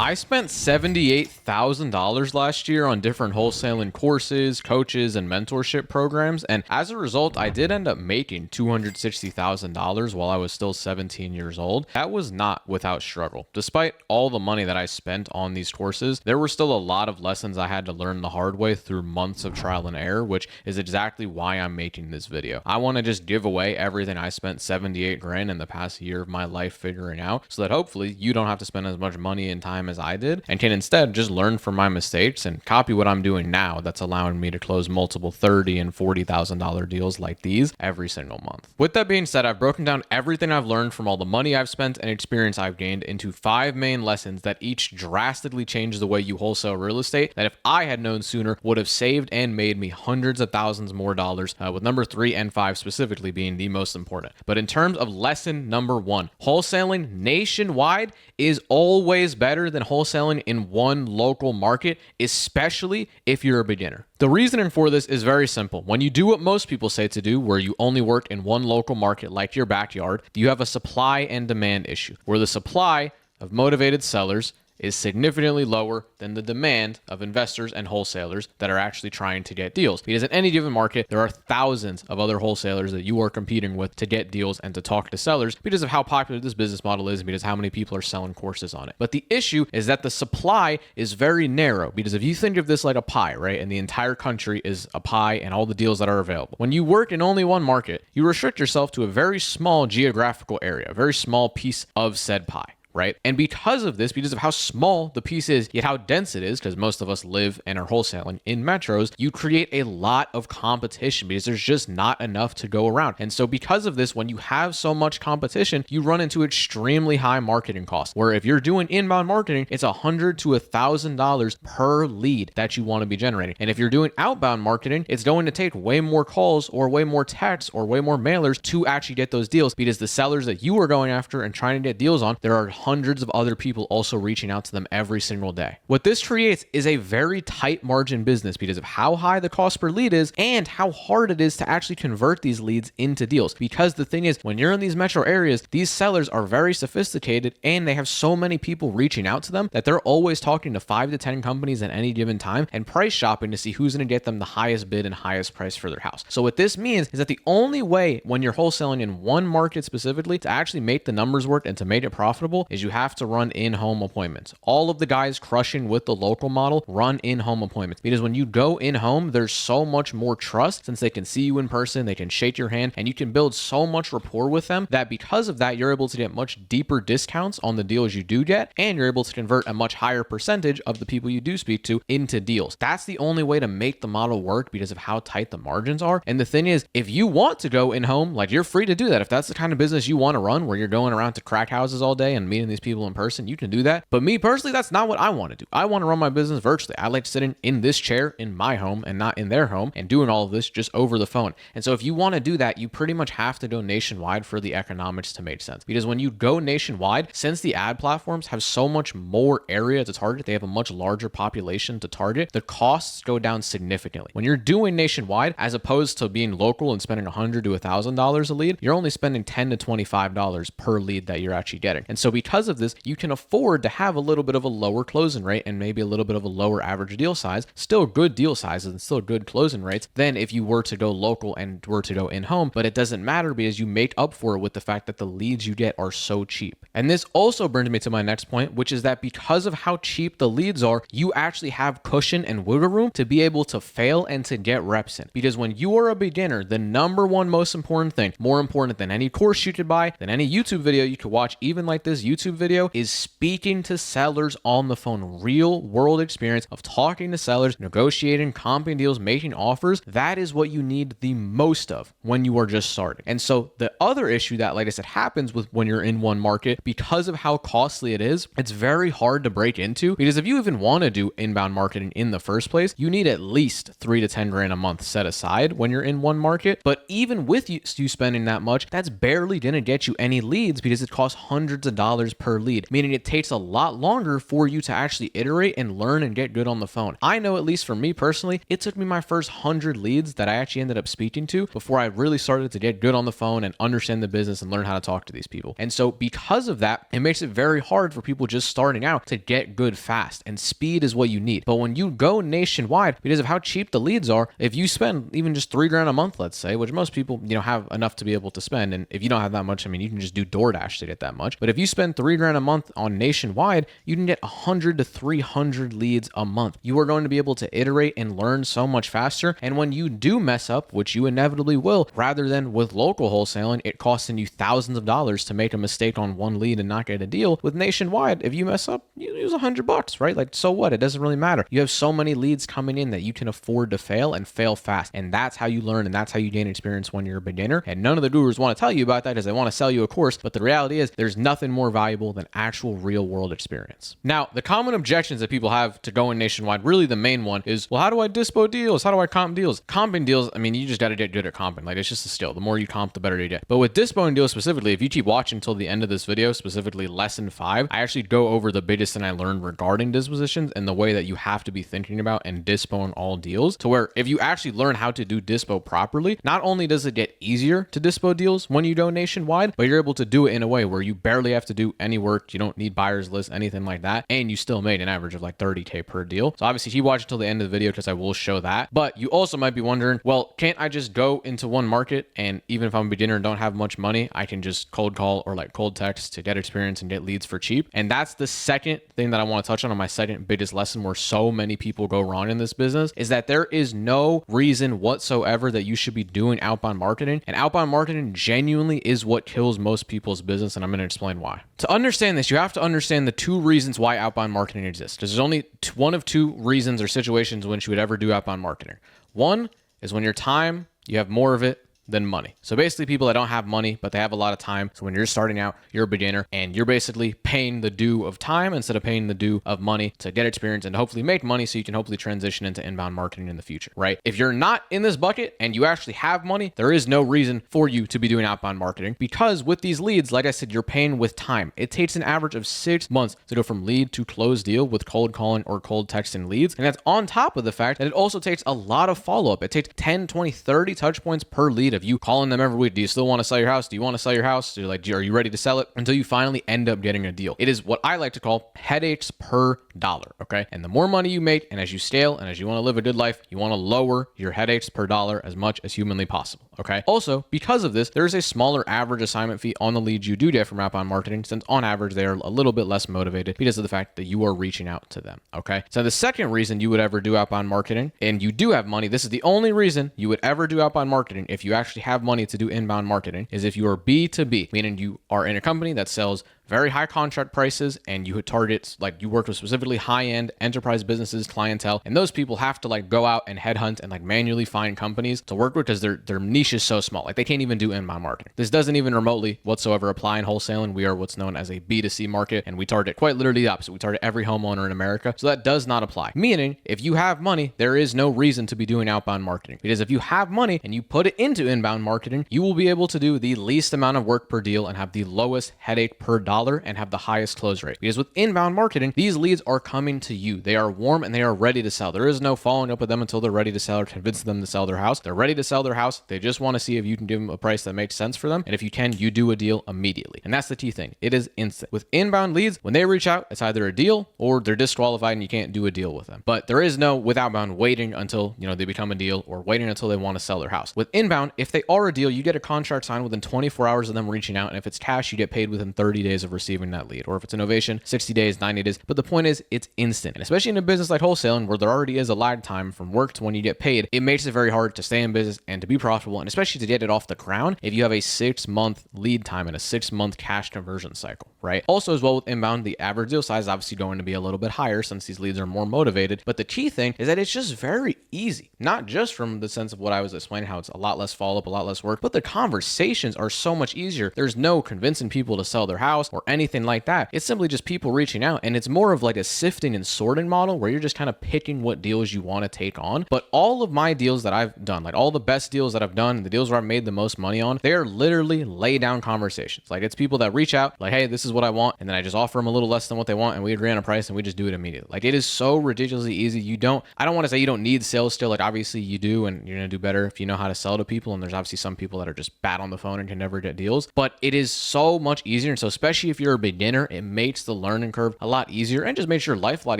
I spent $78,000 last year on different wholesaling courses, coaches, and mentorship programs. And as a result, I did end up making $260,000 while I was still 17 years old. That was not without struggle. Despite all the money that I spent on these courses, there were still a lot of lessons I had to learn the hard way through months of trial and error, which is exactly why I'm making this video. I want to just give away everything I spent 78 grand in the past year of my life figuring out so that hopefully you don't have to spend as much money and time as I did and can instead just learn from my mistakes and copy what I'm doing now that's allowing me to close multiple $30,000 and $40,000 deals like these every single month. With that being said, I've broken down everything I've learned from all the money I've spent and experience I've gained into 5 main lessons that each drastically change the way you wholesale real estate that if I had known sooner would have saved and made me hundreds of thousands more dollars, with number 3 and 5 specifically being the most important. But in terms of lesson number 1, wholesaling nationwide is always better than wholesaling in one local market, especially if you're a beginner. The reasoning for this is very simple. When you do what most people say to do, where you only work in one local market like your backyard, you have a supply and demand issue, where the supply of motivated sellers is significantly lower than the demand of investors and wholesalers that are actually trying to get deals. Because in any given market, there are thousands of other wholesalers that you are competing with to get deals and to talk to sellers because of how popular this business model is, because how many people are selling courses on it. But the issue is that the supply is very narrow, because if you think of this like a pie, right, and the entire country is a pie and all the deals that are available, when you work in only one market, you restrict yourself to a very small geographical area, a very small piece of said pie. Right? And because of this, because of how small the piece is, yet how dense it is, because most of us live and are wholesaling in metros, you create a lot of competition because there's just not enough to go around. And so because of this, when you have so much competition, you run into extremely high marketing costs, where if you're doing inbound marketing, it's $100 to $1,000 per lead that you want to be generating. And if you're doing outbound marketing, it's going to take way more calls or way more texts or way more mailers to actually get those deals, because the sellers that you are going after and trying to get deals on, there are hundreds of other people also reaching out to them every single day. What this creates is a very tight margin business because of how high the cost per lead is and how hard it is to actually convert these leads into deals. Because the thing is, when you're in these metro areas, these sellers are very sophisticated and they have so many people reaching out to them that they're always talking to 5 to 10 companies at any given time and price shopping to see who's going to get them the highest bid and highest price for their house. So what this means is that the only way when you're wholesaling in one market specifically to actually make the numbers work and to make it profitable is you have to run in-home appointments. All of the guys crushing with the local model run in-home appointments, because when you go in-home, there's so much more trust since they can see you in person, they can shake your hand, and you can build so much rapport with them that because of that, you're able to get much deeper discounts on the deals you do get, and you're able to convert a much higher percentage of the people you do speak to into deals. That's the only way to make the model work because of how tight the margins are. And the thing is, if you want to go in-home, like, you're free to do that. If that's the kind of business you want to run, where you're going around to crack houses all day and meeting these people in person, you can do that. But me personally, that's not what I want to do. I want to run my business virtually. I like sitting in this chair in my home and not in their home and doing all of this just over the phone. And so if you want to do that, you pretty much have to go nationwide for the economics to make sense. Because when you go nationwide, since the ad platforms have so much more area to target, they have a much larger population to target, the costs go down significantly. When you're doing nationwide, as opposed to being local and spending $100 to $1,000 a lead, you're only spending $10 to $25 per lead that you're actually getting. And so because of this, you can afford to have a little bit of a lower closing rate and maybe a little bit of a lower average deal size, still good deal sizes and still good closing rates, than if you were to go local and were to go in-home. But it doesn't matter because you make up for it with the fact that the leads you get are so cheap. And this also brings me to my next point, which is that because of how cheap the leads are, you actually have cushion and wiggle room to be able to fail and to get reps in. Because when you are a beginner, the number one most important thing, more important than any course you could buy, than any YouTube video you could watch, even like this YouTube video, is speaking to sellers on the phone. Real world experience of talking to sellers, negotiating, comping deals, making offers. That is what you need the most of when you are just starting. And so the other issue that, like I said, happens with when you're in one market, because of how costly it is, it's very hard to break into. Because if you even want to do inbound marketing in the first place, you need at least 3 to 10 grand a month set aside when you're in one market. But even with you spending that much, that's barely going to get you any leads because it costs hundreds of dollars times per lead, meaning it takes a lot longer for you to actually iterate and learn and get good on the phone. I know, at least for me personally, it took me my first 100 leads that I actually ended up speaking to before I really started to get good on the phone and understand the business and learn how to talk to these people. And so because of that, it makes it very hard for people just starting out to get good fast, and speed is what you need. But when you go nationwide, because of how cheap the leads are, if you spend even just $3,000 a month, let's say, which most people, have enough to be able to spend. And if you don't have that much, I mean, you can just do DoorDash to get that much. But if you spend $3,000 a month on nationwide, you can get 100 to 300 leads a month. You are going to be able to iterate and learn so much faster. And when you do mess up, which you inevitably will, rather than with local wholesaling, it costing you thousands of dollars to make a mistake on one lead and not get a deal. With nationwide, if you mess up, you lose $100, right? Like, so what? It doesn't really matter. You have so many leads coming in that you can afford to fail and fail fast. And that's how you learn, and that's how you gain experience when you're a beginner. And none of the gurus want to tell you about that because they want to sell you a course. But the reality is there's nothing more valuable than actual real world experience. Now, the common objections that people have to going nationwide, really the main one is, well, how do I dispo deals? How do I comp deals? Comping deals, I mean, you just got to get good at comping. Like, it's just a skill. The more you comp, the better you get. But with dispoing deals specifically, if you keep watching until the end of this video, specifically lesson 5, I actually go over the biggest thing I learned regarding dispositions and the way that you have to be thinking about and dispoing all deals, to where if you actually learn how to do dispo properly, not only does it get easier to dispo deals when you go nationwide, but you're able to do it in a way where you barely have to do any work. You don't need buyers list, anything like that. And you still made an average of like 30K per deal. So obviously keep watching until the end of the video because I will show that. But you also might be wondering, well, can't I just go into one market, and even if I'm a beginner and don't have much money, I can just cold call or like cold text to get experience and get leads for cheap? And that's the second thing that I want to touch on my second biggest lesson, where so many people go wrong in this business, is that there is no reason whatsoever that you should be doing outbound marketing. And outbound marketing genuinely is what kills most people's business. And I'm going to explain why. To understand this, you have to understand the 2 reasons why outbound marketing exists. There's only one of 2 reasons or situations when you would ever do outbound marketing. One is when your time, you have more of it than money. So basically people that don't have money, but they have a lot of time. So when you're starting out, you're a beginner and you're basically paying the due of time instead of paying the due of money to get experience and to hopefully make money so you can hopefully transition into inbound marketing in the future, right? If you're not in this bucket and you actually have money, there is no reason for you to be doing outbound marketing, because with these leads, like I said, you're paying with time. It takes an average of 6 months to go from lead to close deal with cold calling or cold texting leads. And that's on top of the fact that it also takes a lot of follow-up. It takes 10, 20, 30 touch points per lead of you calling them every week. Do you still want to sell your house? Do you want to sell your house? Are you ready to sell it? Until you finally end up getting a deal. It is what I like to call headaches per dollar, okay? And the more money you make, and as you scale, and as you want to live a good life, you want to lower your headaches per dollar as much as humanly possible, okay? Also, because of this, there is a smaller average assignment fee on the leads you do get from outbound marketing, since on average, they are a little bit less motivated because of the fact that you are reaching out to them, okay? So the second reason you would ever do outbound marketing, and you do have money, this is the only reason you would ever do outbound marketing if you actually have money to do inbound marketing, is if you are B2B, meaning you are in a company that sells very high contract prices and you hit targets, like you work with specifically high-end enterprise businesses, clientele, and those people have to like go out and headhunt and like manually find companies to work with because their niche is so small. Like they can't even do inbound marketing. This doesn't even remotely whatsoever apply in wholesaling. We are what's known as a B2C market, and we target quite literally the opposite. We target every homeowner in America. So that does not apply. Meaning, if you have money, there is no reason to be doing outbound marketing, because if you have money and you put it into inbound marketing, you will be able to do the least amount of work per deal and have the lowest headache per dollar and have the highest close rate. Because with inbound marketing, these leads are coming to you. They are warm and they are ready to sell. There is no following up with them until they're ready to sell or convince them to sell their house. They're ready to sell their house. They just want to see if you can give them a price that makes sense for them. And if you can, you do a deal immediately. And that's the key thing. It is instant. With inbound leads, when they reach out, it's either a deal or they're disqualified and you can't do a deal with them. But there is no with outbound waiting until, they become a deal or waiting until they want to sell their house. With inbound, if they are a deal, you get a contract signed within 24 hours of them reaching out. And if it's cash, you get paid within 30 days of receiving that lead. Or if it's innovation, 60 days, 90 days. But the point is, it's instant. And especially in a business like wholesaling, where there already is a lag time from work to when you get paid, it makes it very hard to stay in business and to be profitable, and especially to get it off the ground if you have a 6-month lead time and a 6-month cash conversion cycle, right? Also, as well with inbound, the average deal size is obviously going to be a little bit higher since these leads are more motivated. But the key thing is that it's just very easy, not just from the sense of what I was explaining, how it's a lot less follow-up, a lot less work, but the conversations are so much easier. There's no convincing people to sell their house. or anything like that. It's simply just people reaching out, and it's more of like a sifting and sorting model where you're just kind of picking what deals you want to take on. But all of my deals that I've done, like all the best deals that I've done, the deals where I've made the most money on, they're literally lay down conversations. Like it's people that reach out like, hey, this is what I want, and then I just offer them a little less than what they want, and we agree on a price, and we just do it immediately. Like it is so ridiculously easy. I don't want to say you don't need sales still. Like obviously you do, and you're gonna do better if you know how to sell to people. And there's obviously some people that are just bad on the phone and can never get deals. But it is so much easier. And so especially if you're a beginner, it makes the learning curve a lot easier and just makes your life a lot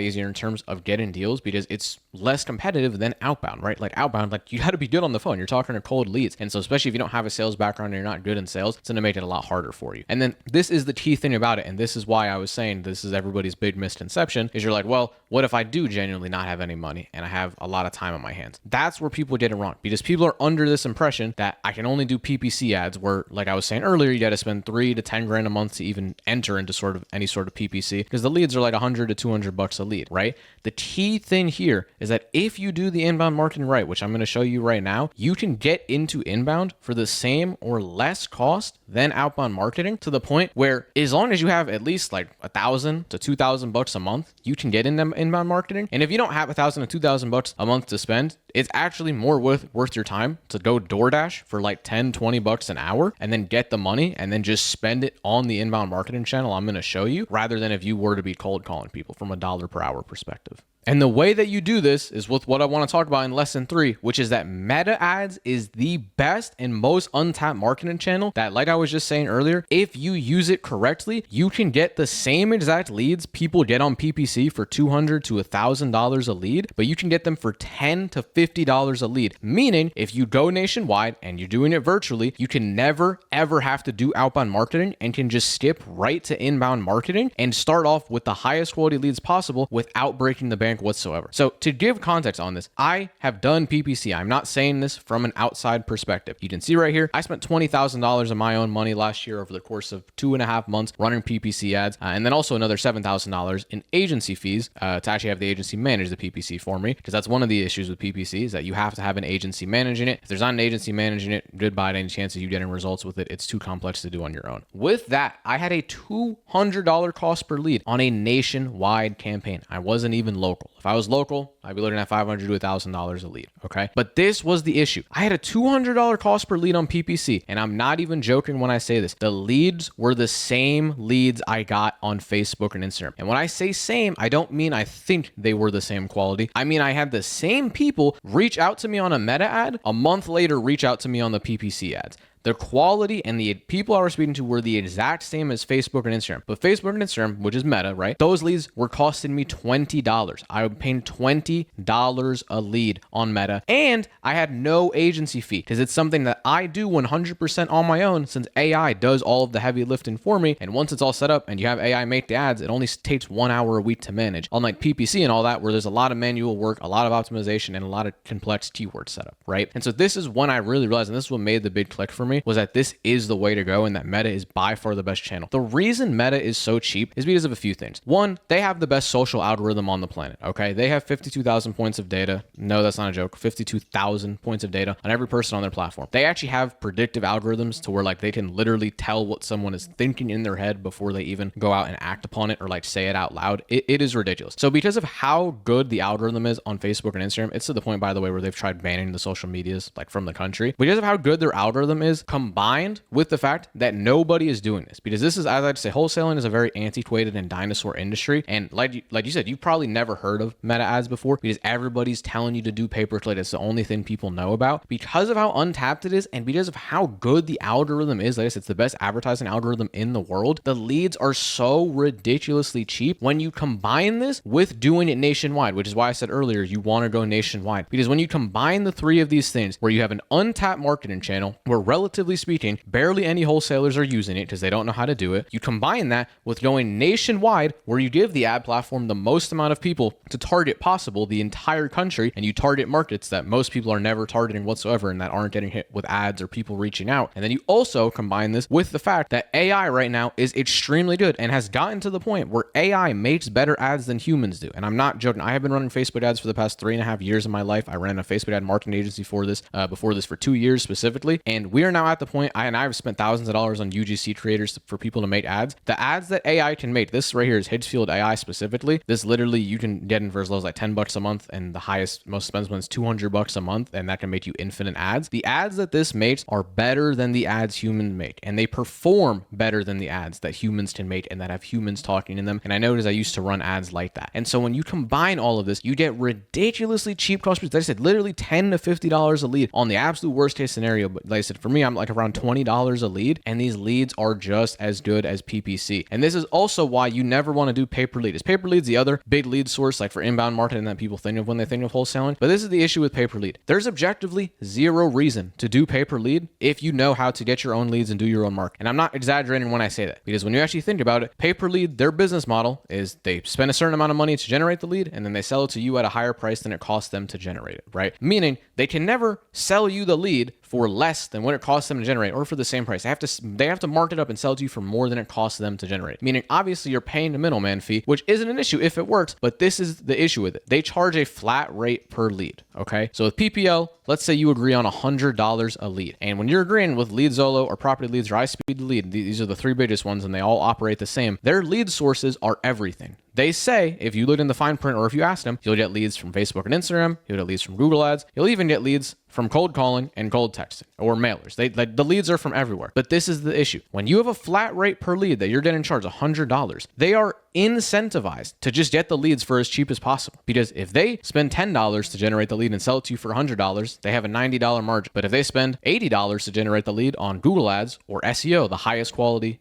easier in terms of getting deals, because it's less competitive than outbound, right? Like outbound, like you got to be good on the phone. You're talking to cold leads. And so especially if you don't have a sales background and you're not good in sales, it's going to make it a lot harder for you. And then this is the key thing about it. And this is why I was saying this is everybody's big misconception, is you're like, well, what if I do genuinely not have any money and I have a lot of time on my hands? That's where people get it wrong, because people are under this impression that I can only do PPC ads, where, like I was saying earlier, you got to spend $3 to $10 a month to even enter into sort of any sort of PPC, because the leads are like $100 to $200 a lead, right? The key thing here is that if you do the inbound marketing right, which I'm going to show you right now, you can get into inbound for the same or less cost than outbound marketing, to the point where as long as you have at least like $1,000 to $2,000 a month, you can get into inbound marketing. And if you don't have $1,000 to $2,000 a month to spend, it's actually more worth your time to go DoorDash for like $10-$20 an hour and then get the money and then just spend it on the inbound marketing channel I'm going to show you, rather than if you were to be cold calling people from a dollar per hour perspective. And the way that you do this is with what I want to talk about in lesson 3, which is that meta ads is the best and most untapped marketing channel that, like I was just saying earlier, if you use it correctly, you can get the same exact leads people get on PPC for $200 to $1,000 a lead, but you can get them for $10 to $50 a lead. Meaning if you go nationwide and you're doing it virtually, you can never ever have to do outbound marketing and can just skip right to inbound marketing and start off with the highest quality leads possible without breaking the bank whatsoever. So to give context on this, I have done PPC. I'm not saying this from an outside perspective. You can see right here, I spent $20,000 of my own money last year over the course of 2.5 months running PPC ads, and then also another $7,000 in agency fees to actually have the agency manage the PPC for me, because that's one of the issues with PPC, is that you have to have an agency managing it. If there's not an agency managing it, goodbye to any chance of you getting results with it. It's too complex to do on your own. With that, I had a $200 cost per lead on a nationwide campaign. I wasn't even local. If I was local, I'd be looking at $500 to $1,000 a lead, okay? But this was the issue. I had a $200 cost per lead on PPC, and I'm not even joking when I say this. The leads were the same leads I got on Facebook and Instagram. And when I say same, I don't mean I think they were the same quality. I mean I had the same people reach out to me on a meta ad, a month later reach out to me on the PPC ads. The quality and the people I was speaking to were the exact same as Facebook and Instagram. But Facebook and Instagram, which is Meta, right? Those leads were costing me $20. I was paying $20 a lead on Meta. And I had no agency fee, because it's something that I do 100% on my own, since AI does all of the heavy lifting for me. And once it's all set up and you have AI make the ads, it only takes 1 hour a week to manage. Unlike PPC and all that, where there's a lot of manual work, a lot of optimization, and a lot of complex keyword setup, right? And so this is when I really realized, and this is what made the big click for me, was that this is the way to go, and that Meta is by far the best channel. The reason Meta is so cheap is because of a few things. One, they have the best social algorithm on the planet, okay? They have 52,000 points of data. No, that's not a joke. 52,000 points of data on every person on their platform. They actually have predictive algorithms to where like they can literally tell what someone is thinking in their head before they even go out and act upon it or like say it out loud. It is ridiculous. So because of how good the algorithm is on Facebook and Instagram, it's to the point, by the way, where they've tried banning the social medias like from the country. Because of how good their algorithm is, combined with the fact that nobody is doing this, because this is, as I'd say, wholesaling is a very antiquated and dinosaur industry. And like you said, you've probably never heard of meta ads before, because everybody's telling you to do pay-per-click. It's the only thing people know about. Because of how untapped it is, and because of how good the algorithm is, like I said, it's the best advertising algorithm in the world. The leads are so ridiculously cheap when you combine this with doing it nationwide, which is why I said earlier, you want to go nationwide. Because when you combine the three of these things, where you have an untapped marketing channel, where relatively speaking, barely any wholesalers are using it because they don't know how to do it. You combine that with going nationwide, where you give the ad platform the most amount of people to target possible, the entire country, and you target markets that most people are never targeting whatsoever and that aren't getting hit with ads or people reaching out. And then you also combine this with the fact that AI right now is extremely good and has gotten to the point where AI makes better ads than humans do. And I'm not joking. I have been running Facebook ads for the past 3.5 years of my life. I ran a Facebook ad marketing agency for this, before this for 2 years specifically. And we are now now at the point, I've spent thousands of dollars on UGC creators for people to make ads. The ads that AI can make, this right here is Hitchfield AI specifically. This literally you can get in for as low as like $10 a month, and the highest, most expensive one is $200 a month, and that can make you infinite ads. The ads that this makes are better than the ads humans make, and they perform better than the ads that humans can make and that have humans talking in them. And I noticed I used to run ads like that. And so when you combine all of this, you get ridiculously cheap cost per lead. Like I said, literally $10 to $50 a lead on the absolute worst case scenario. But like I said, for me, I'm like around $20 a lead, and these leads are just as good as PPC. And this is also why you never want to do pay-per-lead. Is pay-per-lead's the other big lead source, like for inbound marketing that people think of when they think of wholesaling. But this is the issue with pay-per-lead. There's objectively zero reason to do pay-per-lead if you know how to get your own leads and do your own marketing. And I'm not exaggerating when I say that, because when you actually think about it, pay-per-lead, their business model is they spend a certain amount of money to generate the lead, and then they sell it to you at a higher price than it costs them to generate it, right? Meaning they can never sell you the lead for less than what it costs them to generate, or for the same price. They have to mark it up and sell it to you for more than it costs them to generate. Meaning, obviously, you're paying the middleman fee, which isn't an issue if it works, but this is the issue with it. They charge a flat rate per lead, okay? So with PPL, let's say you agree on $100 a lead. And when you're agreeing with LeadZolo or Property Leads or iSpeed Lead, these are the three biggest ones, and they all operate the same. Their lead sources are everything. They say, if you look in the fine print or if you ask them, you'll get leads from Facebook and Instagram, you'll get leads from Google Ads, you'll even get leads from cold calling and cold texting or mailers. The leads are from everywhere. But this is the issue. When you have a flat rate per lead that you're getting charged $100, they are incentivized to just get the leads for as cheap as possible. Because if they spend $10 to generate the lead and sell it to you for $100, they have a $90 margin. But if they spend $80 to generate the lead on Google Ads or SEO, the highest quality,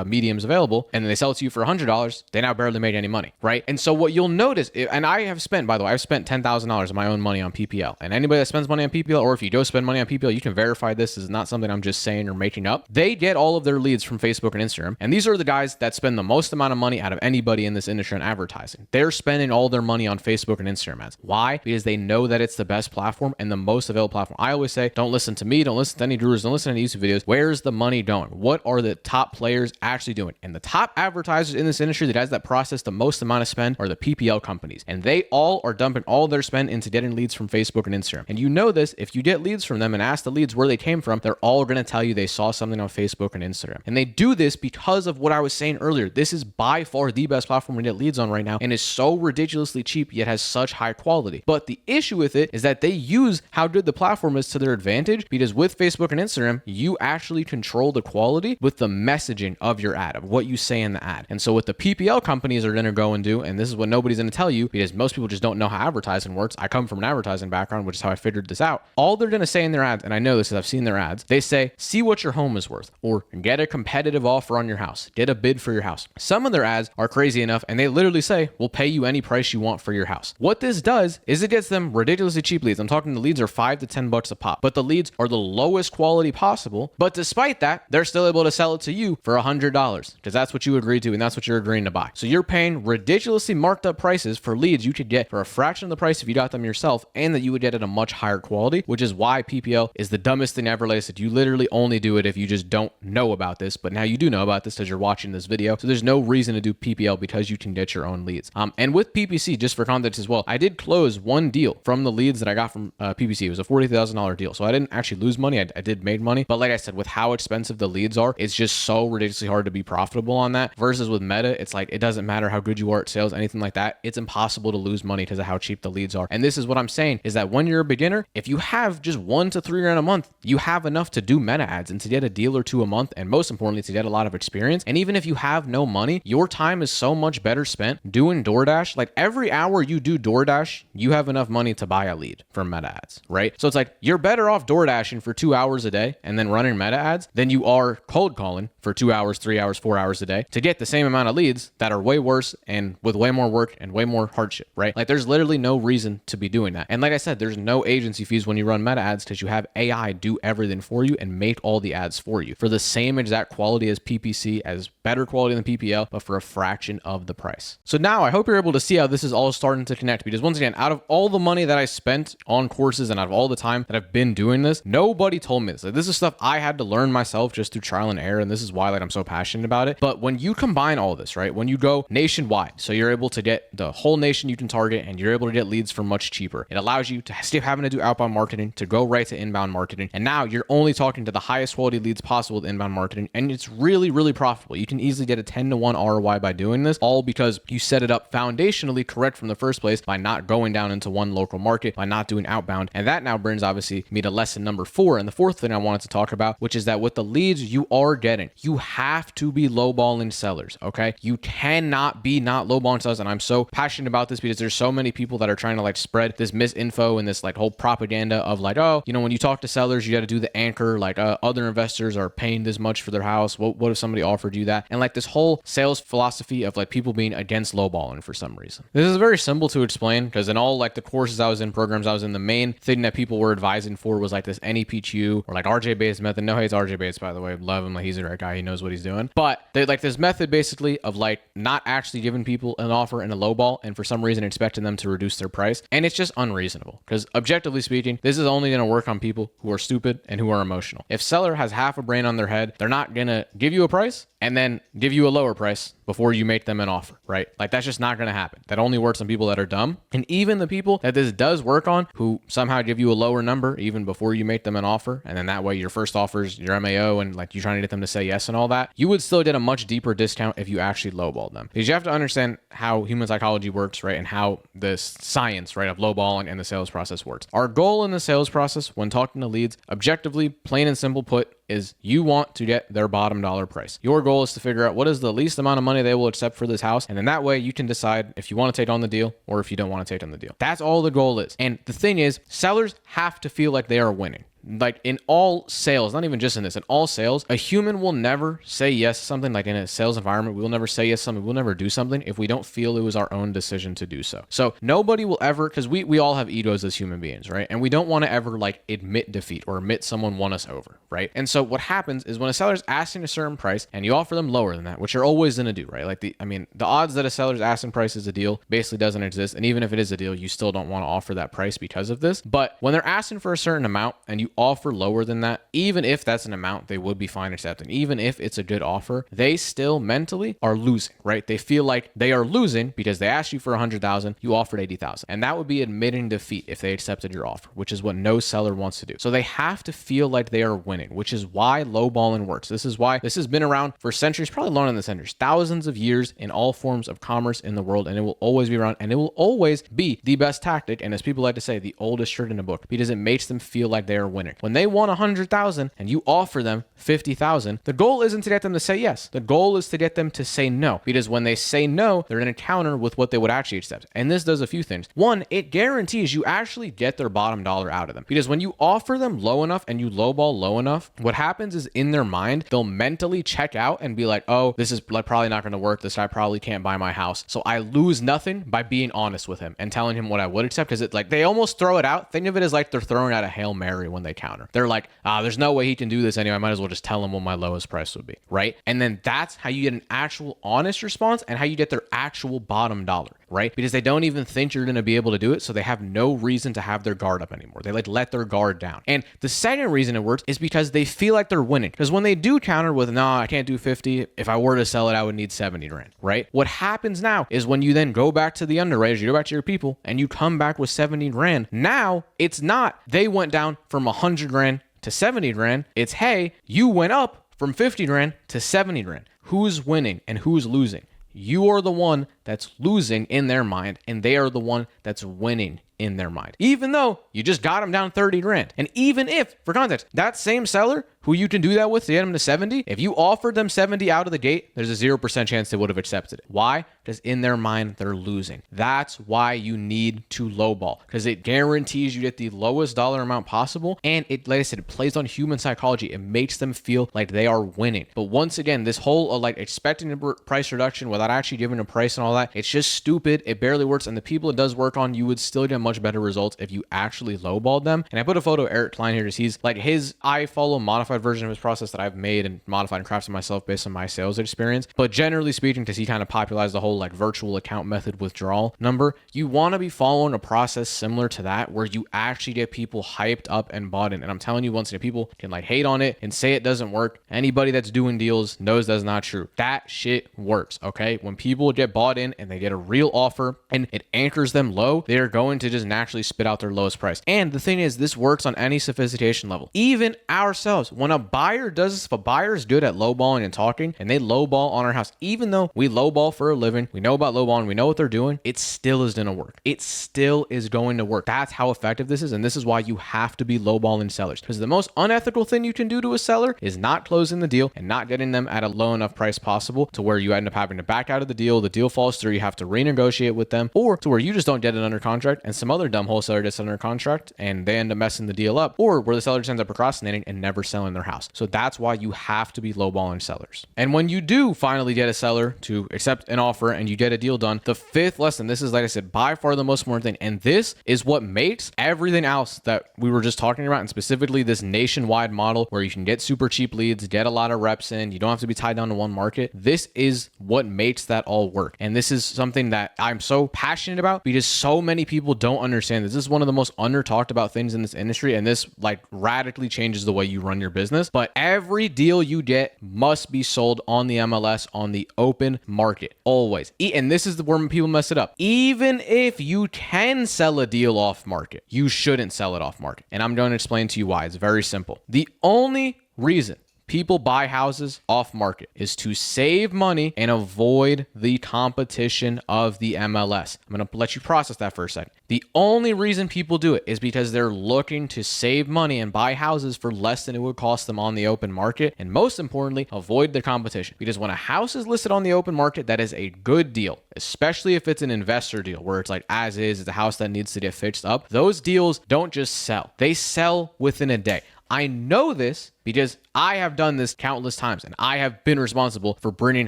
mediums available, and then they sell it to you for $100, they now barely made any money, right? And so what you'll notice, and I have spent, by the way, I've spent $10,000 of my own money on PPL. And anybody that spends money on PPL, or if you go spend money on PPL, you can verify this is not something I'm just saying or making up. They get all of their leads from Facebook and Instagram. And these are the guys that spend the most amount of money out of anybody in this industry on advertising. They're spending all their money on Facebook and Instagram ads. Why? Because they know that it's the best platform and the most available platform. I always say, don't listen to me, don't listen to any gurus, don't listen to any YouTube videos. Where's the money going? What are the top players actually doing? And the top advertisers in this industry that has that process the most amount of spend are the PPL companies. And they all are dumping all their spend into getting leads from Facebook and Instagram. And you know this, if you get leads from them and ask the leads where they came from, they're all going to tell you they saw something on Facebook and Instagram. And they do this because of what I was saying earlier. This is by far the best platform to get leads on right now, and is so ridiculously cheap yet has such high quality. But the issue with it is that they use how good the platform is to their advantage, because with Facebook and Instagram, you actually control the quality with the messaging of your ad, of what you say in the ad. And so what the PPL companies are going to go and do, and this is what nobody's going to tell you because most people just don't know how advertising works. I come from an advertising background, which is how I figured this out. All they're going to say in their ads, and I know this because I've seen their ads, they say, see what your home is worth, or get a competitive offer on your house, get a bid for your house. Some of their ads are crazy enough, and they literally say, we'll pay you any price you want for your house. What this does is it gets them ridiculously cheap leads. I'm talking the leads are $5 to $10 a pop, but the leads are the lowest quality possible. But despite that, they're still able to sell it to you for $100 because that's what you agreed to and that's what you're agreeing to buy. So you're paying ridiculously marked up prices for leads you could get for a fraction of the price if you got them yourself, and that you would get at a much higher quality, which is why PPL is the dumbest thing ever. Like I said, you literally only do it if you just don't know about this, but now you do know about this because you're watching this video. So there's no reason to do PPL because you can get your own leads. And with PPC, just for context as well, I did close one deal from the leads that I got from PPC. It was a $40,000 deal. So I didn't actually lose money. I did make money. But like I said, with how expensive the leads are, it's just so ridiculously hard to be profitable on that. Versus with Meta, it's like, it doesn't matter how good you are at sales, anything like that. It's impossible to lose money because of how cheap the leads are. And this is what I'm saying is that when you're a beginner, if you have just $1 to $3 a month, you have enough to do Meta ads and to get a deal or two a month. And most importantly, to get a lot of experience. And even if you have no money, your time is so much better spent doing DoorDash. Like every hour you do DoorDash, you have enough money to buy a lead from Meta ads, right? So it's like you're better off DoorDashing for 2 hours a day and then running Meta ads than you are cold calling for 2 hours, 3 hours, 4 hours a day to get the same amount of leads that are way worse and with way more work and way more hardship, right? Like there's literally no reason to be doing that. And like I said, there's no agency fees when you run Meta ads because you have AI do everything for you and make all the ads for you for the same exact quality as PPC, as better quality than PPL, but for a fraction of the price. So now I hope you're able to see how this is all starting to connect, because once again, out of all the money that I spent on courses and out of all the time that I've been doing this, nobody told me this. Like, this is stuff I had to learn myself just through trial and error, and this is why I'm so passionate about it. But when you combine all this, right, when you go nationwide nationwide. So you're able to get the whole nation you can target, and you're able to get leads for much cheaper. It allows you to skip having to do outbound marketing, to go right to inbound marketing. And now you're only talking to the highest quality leads possible with inbound marketing. And it's really, really profitable. You can easily get a 10-to-1 ROI by doing this, all because you set it up foundationally correct from the first place by not going down into one local market, by not doing outbound. And that now brings obviously me to lesson number 4. And the fourth thing I wanted to talk about, which is that with the leads you are getting, you have to be lowballing sellers. Okay. You cannot be not lowballing sellers. And I'm so passionate about this because there's so many people that are trying to like spread this misinfo and this like whole propaganda of like, oh, you know, when you talk to sellers, you got to do the anchor, like other investors are paying this much for their house. What if somebody offered you that? And like this whole sales philosophy of like people being against lowballing for some reason. This is very simple to explain because in all like the courses I was in, programs I was in, the main thing that people were advising for was like this NEPQ or like RJ Bates method. No hate RJ Bates, by the way. Love him. Like he's the right guy. He knows what he's doing. But they like this method basically of like not actually giving people an offer and a lowball and for some reason expecting them to reduce their price. And it's just unreasonable because objectively speaking, this is only going to work on people who are stupid and who are emotional. If seller has half a brain on their head, they're not going to give you a price and then give you a lower price before you make them an offer, right? Like that's just not going to happen. That only works on people that are dumb. And even the people that this does work on who somehow give you a lower number even before you make them an offer. And then that way your first offers your MAO and like you're trying to get them to say yes and all that, you would still get a much deeper discount if you actually lowballed them. Because you have to understand how human psychology works, right? And how this science, right, of lowballing and the sales process works. Our goal in the sales process when talking to leads, objectively, plain and simple put, is you want to get their bottom dollar price. Your goal is to figure out what is the least amount of money they will accept for this house. And then that way you can decide if you want to take on the deal or if you don't want to take on the deal. That's all the goal is. And the thing is, sellers have to feel like they are winning. Like in all sales, not even just in this, in all sales, a human will never say yes to something. Like in a sales environment, we will never say yes to something. We'll never do something if we don't feel it was our own decision to do so. So nobody will ever, because we all have egos as human beings, right? And we don't want to ever like admit defeat or admit someone won us over, right? And so what happens is when a seller's asking a certain price and you offer them lower than that, which you're always going to do, right? Like the odds that a seller's asking price is a deal basically doesn't exist. And even if it is a deal, you still don't want to offer that price because of this. But when they're asking for a certain amount and you offer lower than that, even if that's an amount they would be fine accepting, even if it's a good offer, they still mentally are losing, right? They feel like they are losing because they asked you for 100,000, you offered 80,000. And that would be admitting defeat if they accepted your offer, which is what no seller wants to do. So they have to feel like they are winning, which is why lowballing works. This is why this has been around for centuries, probably longer than the centuries, thousands of years in all forms of commerce in the world. And it will always be around and it will always be the best tactic. And as people like to say, the oldest trick in the book, because it makes them feel like they are winning. When they want 100,000 and you offer them 50,000, the goal isn't to get them to say yes. The goal is to get them to say no, because when they say no, they're going to counter with what they would actually accept. And this does a few things. One, it guarantees you actually get their bottom dollar out of them, because when you offer them low enough and you lowball low enough, what happens is in their mind, they'll mentally check out and be like, oh, this is like probably not going to work. This guy probably can't buy my house. So I lose nothing by being honest with him and telling him what I would accept, because it's like they almost throw it out. Think of it as like they're throwing out a Hail Mary when they counter. They're like, there's no way he can do this anyway. I might as well just tell him what my lowest price would be, right? And then that's how you get an actual honest response and how you get their actual bottom dollar, right? Because they don't even think you're going to be able to do it. So they have no reason to have their guard up anymore. They like let their guard down. And the second reason it works is because they feel like they're winning. Because when they do counter with, no, I can't do 50. If I were to sell it, I would need 70 grand, right? What happens now is when you then go back to the underwriters, you go back to your people and you come back with 70 grand. Now it's not, they went down from 100 grand to 70 grand. It's, hey, you went up from 50 grand to 70 grand. Who's winning and who's losing? You are the one that's losing in their mind, and they are the one that's winning in their mind, even though you just got them down 30 grand. And even if, for context, that same seller who you can do that with to get them to 70, if you offered them 70 out of the gate, there's a 0% chance they would have accepted it. Why? Because in their mind, they're losing. That's why you need to lowball, because it guarantees you get the lowest dollar amount possible. And it, like I said, it plays on human psychology. It makes them feel like they are winning. But once again, this whole like expecting a price reduction without actually giving a price and all that, it's just stupid. It barely works. And the people it does work on, you would still get much better results if you actually lowballed them. And I put a photo of Eric Klein here because he's like his I follow modified modified version of his process that I've made and modified and crafted myself based on my sales experience. But generally speaking, because he kind of popularized the whole like virtual account method withdrawal number, you want to be following a process similar to that where you actually get people hyped up and bought in. And I'm telling you, once again, people can like hate on it and say it doesn't work. Anybody that's doing deals knows that's not true. That shit works, okay? When people get bought in and they get a real offer and it anchors them low, they're going to just naturally spit out their lowest price. And the thing is, this works on any sophistication level. Even ourselves, when a buyer does this, if a buyer is good at lowballing and talking and they lowball on our house, even though we lowball for a living, we know about lowballing, we know what they're doing, it still is going to work. It still is going to work. That's how effective this is. And this is why you have to be lowballing sellers, because the most unethical thing you can do to a seller is not closing the deal and not getting them at a low enough price possible to where you end up having to back out of the deal falls through, you have to renegotiate with them, or to where you just don't get it under contract and some other dumb wholesaler gets under contract and they end up messing the deal up, or where the seller just ends up procrastinating and never selling their house. So that's why you have to be lowballing sellers. And when you do finally get a seller to accept an offer and you get a deal done, the fifth lesson, this is, like I said, by far the most important thing, and this is what makes everything else that we were just talking about, and specifically this nationwide model where you can get super cheap leads, get a lot of reps in, you don't have to be tied down to one market. This is what makes that all work. And this is something that I'm so passionate about because so many people don't understand this. This is one of the most under talked about things in this industry, and this like radically changes the way you run your business. But every deal you get must be sold on the MLS, on the open market, always. And this is where people mess it up. Even if you can sell a deal off market, you shouldn't sell it off market. And I'm going to explain to you why. It's very simple. The only reason people buy houses off market is to save money and avoid the competition of the MLS. I'm going to let you process that for a second. The only reason people do it is because they're looking to save money and buy houses for less than it would cost them on the open market. And most importantly, avoid the competition. Because when a house is listed on the open market, that is a good deal, especially if it's an investor deal where it's like as is, it's a house that needs to get fixed up. Those deals don't just sell. They sell within a day. I know this because I have done this countless times and I have been responsible for bringing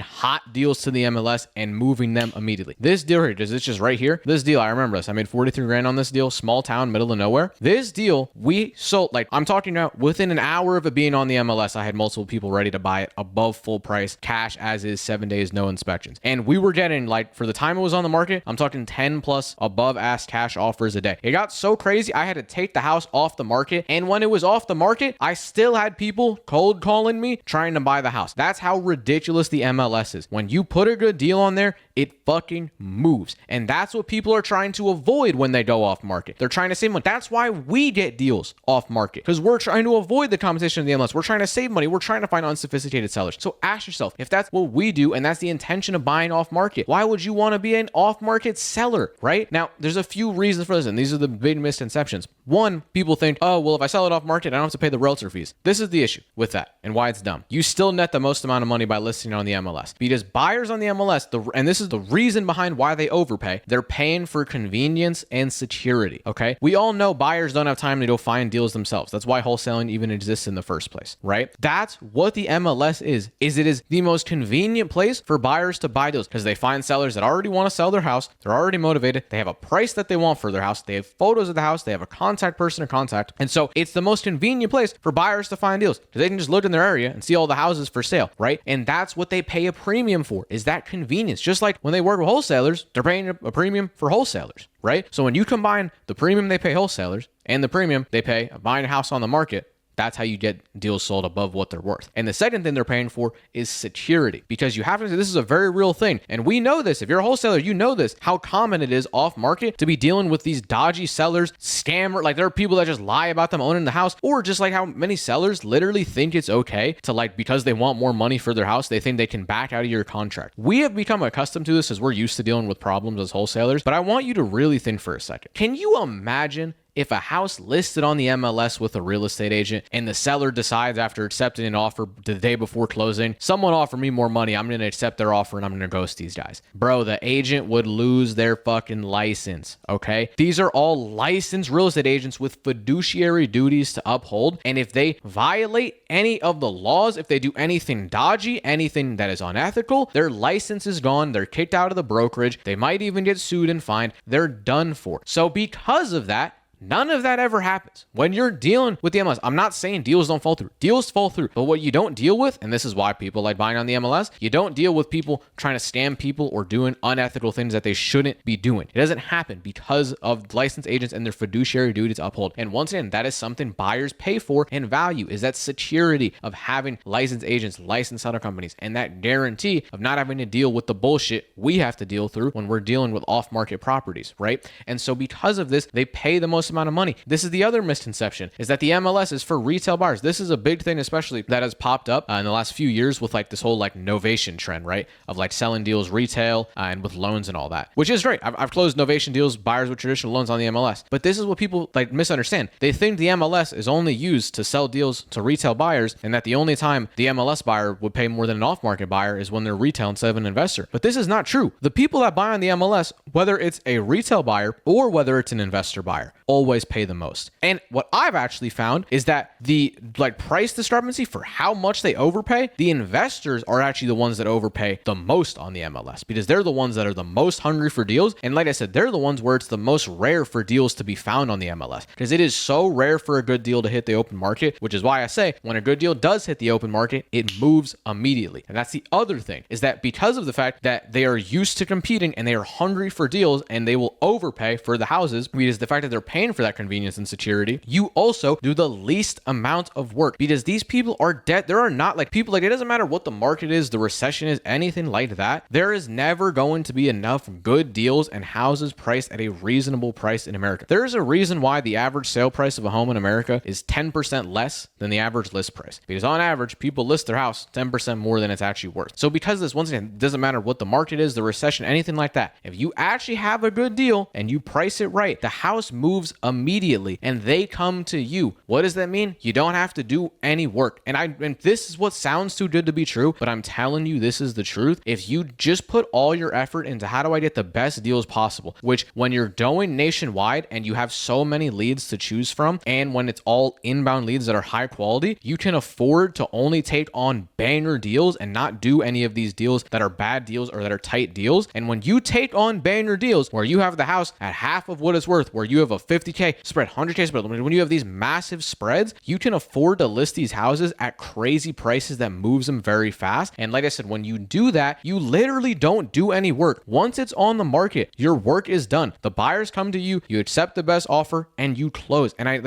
hot deals to the MLS and moving them immediately. This deal here, this just right here, this deal, I remember this. I made 43 grand on this deal, small town, middle of nowhere. This deal, we sold, like I'm talking about within an hour of it being on the MLS, I had multiple people ready to buy it above full price, cash as is, 7 days, no inspections. And we were getting like, for the time it was on the market, I'm talking 10 plus above ask cash offers a day. It got so crazy, I had to take the house off the market. And when it was off the market, I still had people cold calling me trying to buy the house. That's how ridiculous the MLS is. When you put a good deal on there, it fucking moves. And that's what people are trying to avoid when they go off market. They're trying to save money. That's why we get deals off market, because we're trying to avoid the competition of the MLS. We're trying to save money. We're trying to find unsophisticated sellers. So ask yourself, if that's what we do and that's the intention of buying off market, why would you want to be an off market seller, right? Now, there's a few reasons for this, and these are the big misconceptions. One, people think, oh, well, if I sell it off market, I don't have to pay the realtor fees. This is the issue with that and why it's dumb. You still net the most amount of money by listing it on the MLS, because buyers on the MLS, and this is the reason behind why they overpay, they're paying for convenience and security, okay? We all know buyers don't have time to go find deals themselves. That's why wholesaling even exists in the first place, right? That's what the MLS is it is the most convenient place for buyers to buy deals, because they find sellers that already want to sell their house, they're already motivated, they have a price that they want for their house, they have photos of the house, they have a contact person to contact, and so it's the most convenient place for buyers to find deals, because they can just look in their area and see all the houses for sale, right? And that's what they pay a premium for, is that convenience. Just like when they work with wholesalers, they're paying a premium for wholesalers, right? So when you combine the premium they pay wholesalers and the premium they pay buying a house on the market, that's how you get deals sold above what they're worth. And the second thing they're paying for is security, because you have to, this is a very real thing. And we know this. If you're a wholesaler, you know this, how common it is off market to be dealing with these dodgy sellers, scammer, like there are people that just lie about them owning the house, or just like how many sellers literally think it's okay to, like, because they want more money for their house, they think they can back out of your contract. We have become accustomed to this as we're used to dealing with problems as wholesalers, but I want you to really think for a second. Can you imagine if a house listed on the MLS with a real estate agent and the seller decides after accepting an offer the day before closing, someone offered me more money, I'm going to accept their offer and I'm going to ghost these guys? Bro, the agent would lose their fucking license, okay? These are all licensed real estate agents with fiduciary duties to uphold. And if they violate any of the laws, if they do anything dodgy, anything that is unethical, their license is gone. They're kicked out of the brokerage. They might even get sued and fined. They're done for. So because of that, None of that ever happens. When you're dealing with the MLS, I'm not saying deals don't fall through. Deals fall through. But what you don't deal with, and this is why people like buying on the MLS, you don't deal with people trying to scam people or doing unethical things that they shouldn't be doing. It doesn't happen because of licensed agents and their fiduciary duty to uphold. And once again, that is something buyers pay for and value, is that security of having licensed agents, licensed title companies, and that guarantee of not having to deal with the bullshit we have to deal through when we're dealing with off-market properties, right? And so because of this, they pay the most amount of money. This is the other misconception, is that the MLS is for retail buyers. This is a big thing, especially that has popped up in the last few years with like this whole like novation trend, right? Of like selling deals retail and with loans and all that, which is great. I've closed novation deals, buyers with traditional loans on the MLS. But this is what people like misunderstand. They think the MLS is only used to sell deals to retail buyers, and that the only time the MLS buyer would pay more than an off-market buyer is when they're retail instead of an investor. But this is not true. The people that buy on the MLS, whether it's a retail buyer or whether it's an investor buyer, always pay the most. And what I've actually found is that the like price discrepancy for how much they overpay, the investors are actually the ones that overpay the most on the MLS, because they're the ones that are the most hungry for deals. And like I said, they're the ones where it's the most rare for deals to be found on the MLS, because it is so rare for a good deal to hit the open market, which is why I say when a good deal does hit the open market, it moves immediately. And that's the other thing, is that because of the fact that they are used to competing and they are hungry for deals and they will overpay for the houses, because the fact that they're paying for that convenience and security, you also do the least amount of work, because these people are dead. There are not like people like, it doesn't matter what the market is, the recession is, anything like that. There is never going to be enough good deals and houses priced at a reasonable price in America. There is a reason why the average sale price of a home in America is 10% less than the average list price, because on average, people list their house 10% more than it's actually worth. So because of this, once again, it doesn't matter what the market is, the recession, anything like that. If you actually have a good deal and you price it right, the house moves immediately and they come to you. What does that mean? You don't have to do any work. And this is what sounds too good to be true, but I'm telling you, this is the truth. If you just put all your effort into how do I get the best deals possible, which when you're going nationwide and you have so many leads to choose from, and when it's all inbound leads that are high quality, you can afford to only take on banger deals and not do any of these deals that are bad deals or that are tight deals. And when you take on banger deals where you have the house at half of what it's worth, where you have a 50K spread, 100K spread, when you have these massive spreads, you can afford to list these houses at crazy prices that moves them very fast. And like I said, when you do that, you literally don't do any work. Once it's on the market, your work is done. The buyers come to you, you accept the best offer, and you close. And I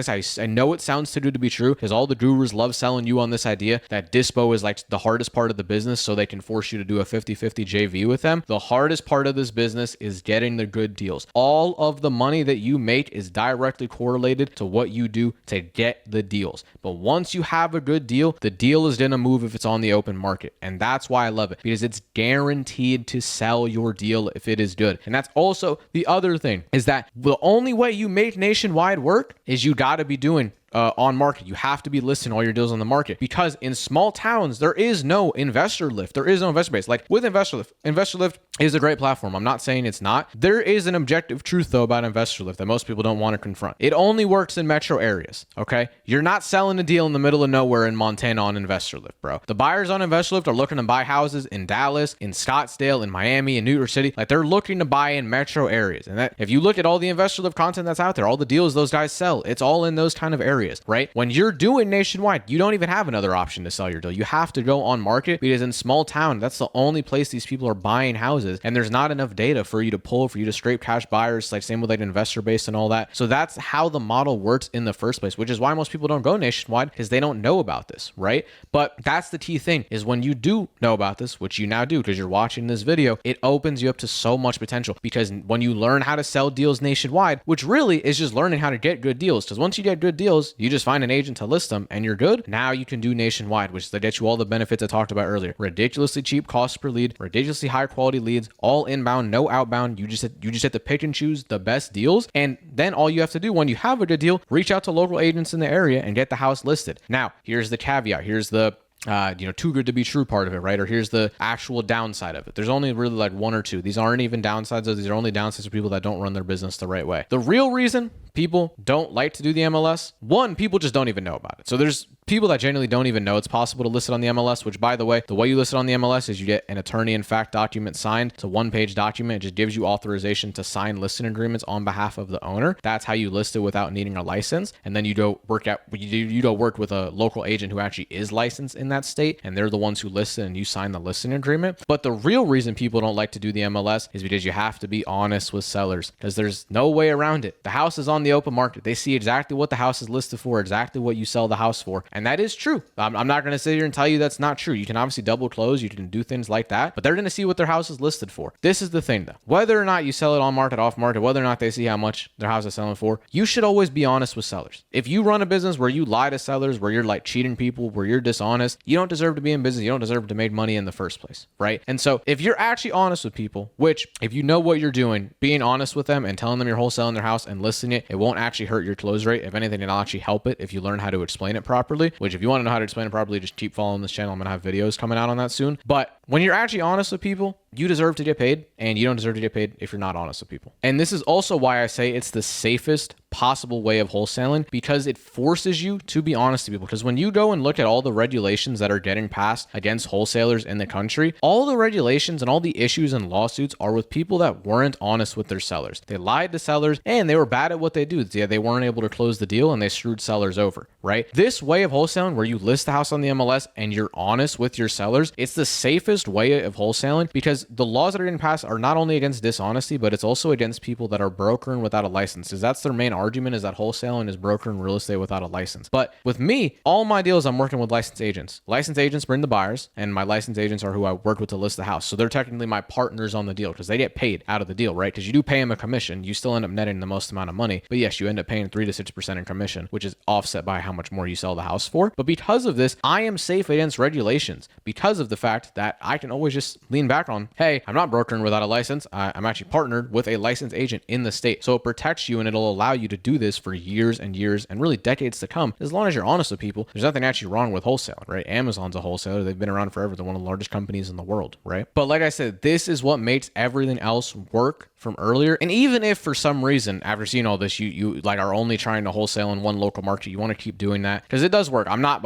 know it sounds too good to be true, because all the gurus love selling you on this idea that dispo is like the hardest part of the business, so they can force you to do a 50-50 JV with them. The hardest part of this business is getting the good deals. All of the money that you make is directly correlated to what you do to get the deals. But once you have a good deal, the deal is gonna move if it's on the open market. And that's why I love it, because it's guaranteed to sell your deal if it is good. And that's also the other thing, is that the only way you make nationwide work is you gotta be doing on market. You have to be listing all your deals on the market, because in small towns, there is no investor lift. There is no investor base. Like with Investor Lift is a great platform. I'm not saying it's not. There is an objective truth though about Investor Lift that most people don't want to confront. It only works in metro areas. Okay. You're not selling a deal in the middle of nowhere in Montana on Investor Lift, bro. The buyers on Investor Lift are looking to buy houses in Dallas, in Scottsdale, in Miami, in New York City. Like they're looking to buy in metro areas. And that if you look at all the Investor Lift content that's out there, all the deals those guys sell, it's all in those kind of areas. Right? When you're doing nationwide, you don't even have another option to sell your deal. You have to go on market, because in small town, that's the only place these people are buying houses, and there's not enough data for you to pull, for you to scrape cash buyers, like same with like investor base and all that. So that's how the model works in the first place, which is why most people don't go nationwide, because they don't know about this, right? But that's the key thing, is when you do know about this, which you now do because you're watching this video, it opens you up to so much potential, because when you learn how to sell deals nationwide, which really is just learning how to get good deals, because once you get good deals, you just find an agent to list them and you're good. Now you can do nationwide, which they get you all the benefits I talked about earlier. Ridiculously cheap cost per lead, ridiculously high quality leads, all inbound, no outbound. You just have to pick and choose the best deals. And then all you have to do when you have a good deal, reach out to local agents in the area and get the house listed. Now, here's the caveat. Here's the too good to be true part of it, right? Or here's the actual downside of it. There's only really like one or two. These aren't even downsides. These are only downsides for people that don't run their business the right way. The real reason people don't like to do the MLS? One, people just don't even know about it. So there's people that genuinely don't even know it's possible to list it on the MLS, which, by the way you list it on the MLS is you get an attorney in fact document signed. It's a one-page document. It just gives you authorization to sign listing agreements on behalf of the owner. That's how you list it without needing a license. And then you go work with a local agent who actually is licensed in that state, and they're the ones who list it and you sign the listing agreement. But the real reason people don't like to do the MLS is because you have to be honest with sellers, because there's no way around it. The house is on the open market. They see exactly what the house is listed for, exactly what you sell the house for. And that is true. I'm not going to sit here and tell you that's not true. You can obviously double close. You can do things like that, but they're going to see what their house is listed for. This is the thing though. Whether or not you sell it on market, off market, whether or not they see how much their house is selling for, you should always be honest with sellers. If you run a business where you lie to sellers, where you're like cheating people, where you're dishonest, you don't deserve to be in business. You don't deserve to make money in the first place, right? And so if you're actually honest with people, which if you know what you're doing, being honest with them and telling them you're wholesaling their house and listing it, it won't actually hurt your close rate. If anything, it'll actually help it if you learn how to explain it properly, which if you want to know how to explain it properly, just keep following this channel. I'm going to have videos coming out on that soon. But when you're actually honest with people, you deserve to get paid, and you don't deserve to get paid if you're not honest with people. And this is also why I say it's the safest possible way of wholesaling, because it forces you to be honest to people. Because when you go and look at all the regulations that are getting passed against wholesalers in the country, all the regulations and all the issues and lawsuits are with people that weren't honest with their sellers. They lied to sellers and they were bad at what they do. They weren't able to close the deal and they screwed sellers over, right? This way of wholesaling, where you list the house on the MLS and you're honest with your sellers, it's the safest way of wholesaling, because the laws that are getting passed are not only against dishonesty, but it's also against people that are brokering without a license. Because that's their main argument, is that wholesaling is brokering real estate without a license. But with me, all my deals, I'm working with licensed agents. Licensed agents bring the buyers, and my licensed agents are who I work with to list the house. So they're technically my partners on the deal, because they get paid out of the deal, right? Because you do pay them a commission. You still end up netting the most amount of money. But yes, you end up paying 3 to 6% in commission, which is offset by how much more you sell the house for. But because of this, I am safe against regulations, because of the fact that I can always just lean back on, hey, I'm not brokering without a license. I'm actually partnered with a licensed agent in the state. So it protects you, and it'll allow you to do this for years and years and really decades to come. As long as you're honest with people, there's nothing actually wrong with wholesaling, right? Amazon's a wholesaler. They've been around forever. They're one of the largest companies in the world, right? But like I said, this is what makes everything else work from earlier. And even if for some reason, after seeing all this, you like are only trying to wholesale in one local market, you want to keep doing that, because it does work. I'm not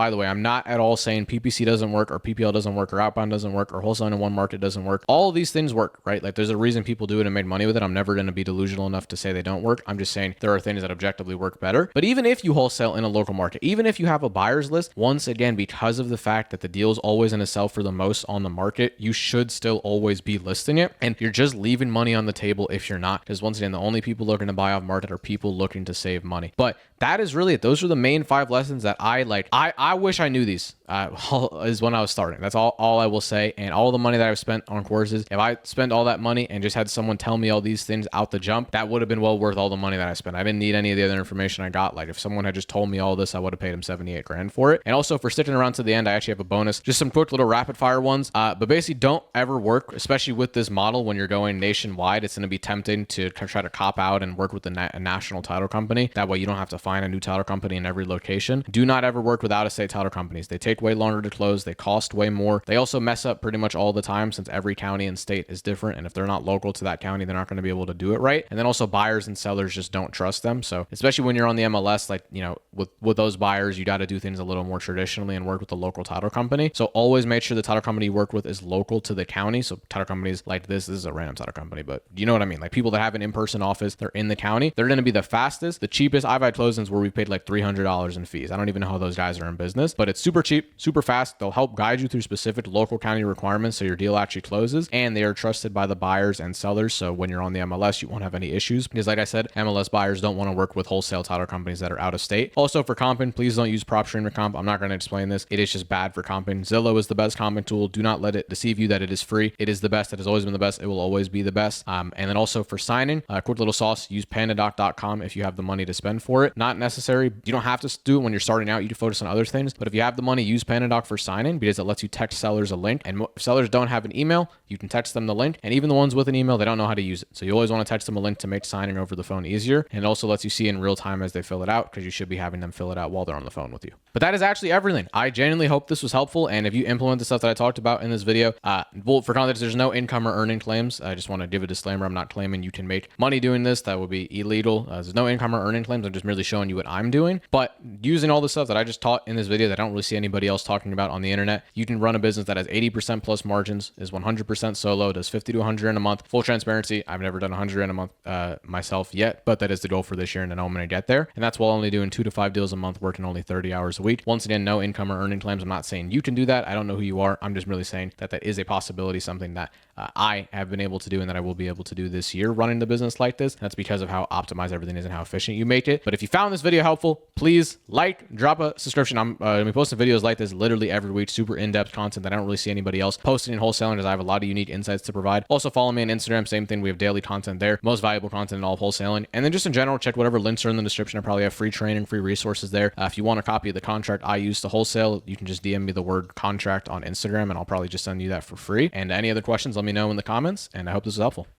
at all saying PPC doesn't work, or PPL doesn't work, or outbound doesn't work, or wholesaling in one market doesn't work. All of these things work, right? Like there's a reason people do it and made money with it. I'm never going to be delusional enough to say they don't work. I'm just saying there are things that objectively work better. But even if you wholesale in a local market, even if you have a buyer's list, once again, because of the fact that the deal is always going to sell for the most on the market, you should still always be listing it. And you're just leaving money on the table if you're not, because once again, the only people looking to buy off market are people looking to save money. But that is really it. Those are the main 5 lessons that I like. I wish I knew these is when I was starting. That's all I will say. And all the money that I've spent on courses, if I spent all that money and just had someone tell me all these things out the jump, that would have been well worth all the money that I spent. I didn't need any of the other information I got. Like if someone had just told me all this, I would have paid him 78 grand for it. And also for sticking around to the end, I actually have a bonus, just some quick little rapid fire ones. But basically don't ever work, especially with this model, when you're going nationwide. It's going to be tempting to try to cop out and work with a national title company. That way you don't have to find a new title company in every location. Do not ever work with out-of-state title companies. They take way longer to close. They cost way more. They also mess up pretty much all the time, since every county and state is different. And if they're not local to that county, they're not going to be able to do it right. And then also buyers and sellers just don't trust them. So especially when you're on the MLS, like, you know, with those buyers, you got to do things a little more traditionally and work with the local title company. So always make sure the title company you work with is local to the county. So title companies like this is a random title company, but you know what I mean? Like people that have an in-person office, they're in the county, they're going to be the fastest, the cheapest. I've had closings where we paid like $300 in fees. I don't even know how those guys are in business, but it's super cheap, super fast. They'll help guide you through specific local county requirements so your deal actually closes, and they are trusted by the buyers and sellers. So when you're on the MLS, you won't have any issues, because like I said, MLS buyers don't want to work with wholesale title companies that are out of state. Also for comping, please don't use prop streamer comp. I'm not going to explain this. It is just bad for comping. Zillow is the best comping tool. Do not let it deceive you that it is free. It is the best. It has always been the best. It will always be the best. And then also for signing, quick little sauce, use pandadoc.com if you have the money to spend for it. Not necessary. You don't have to do it when you're starting out. You can focus on other things. But if you have the money, use Pandadoc for signing, because it lets you text sellers a link. And if sellers don't have an email, you can text them the link. And even the ones with an email, they don't know how to use it. So you always want to text them a link to make signing over the phone easier. And it also lets you see in real time as they fill it out, because you should be having them fill it out while they're on the phone with you. But that is actually everything. I genuinely hope this was helpful. And if you implement the stuff that I talked about in this video, well, for context, there's no income or earning claims. I just want to give a disclaimer. I'm not claiming you can make money doing this. That would be illegal. There's no income or earning claims. I'm just merely showing you what I'm doing. But using all the stuff that I just taught in this video that I don't really see anybody else talking about on the internet, you can run a business that has 80% plus margins, is 100% solo, does 50 to 100 in a month. Full transparency, I've never done 100 in a month myself yet, but that is the goal for this year, and I know I'm going to get there. And that's while only doing 2 to 5 deals a month, working only 30 hours a week. Once again, no income or earning claims. I'm not saying you can do that. I don't know who you are. I'm just merely saying that that is a possibility, something that I have been able to do and that I will be able to do this year running the business like this. That's because of how optimized everything is and how efficient you make it. But if you found this video helpful, please like, drop a subscription. I'm going to be posting videos like this literally every week, super in-depth content that I don't really see anybody else posting in wholesaling, as I have a lot of unique insights to provide. Also follow me on Instagram, same thing. We have daily content there, most valuable content in all of wholesaling. And then just in general, check whatever links are in the description. I probably have free training, free resources there. If you want a copy of the contract I use to wholesale, you can just DM me the word contract on Instagram and I'll probably just send you that for free. And any other questions, let me know in the comments. And I hope this is helpful.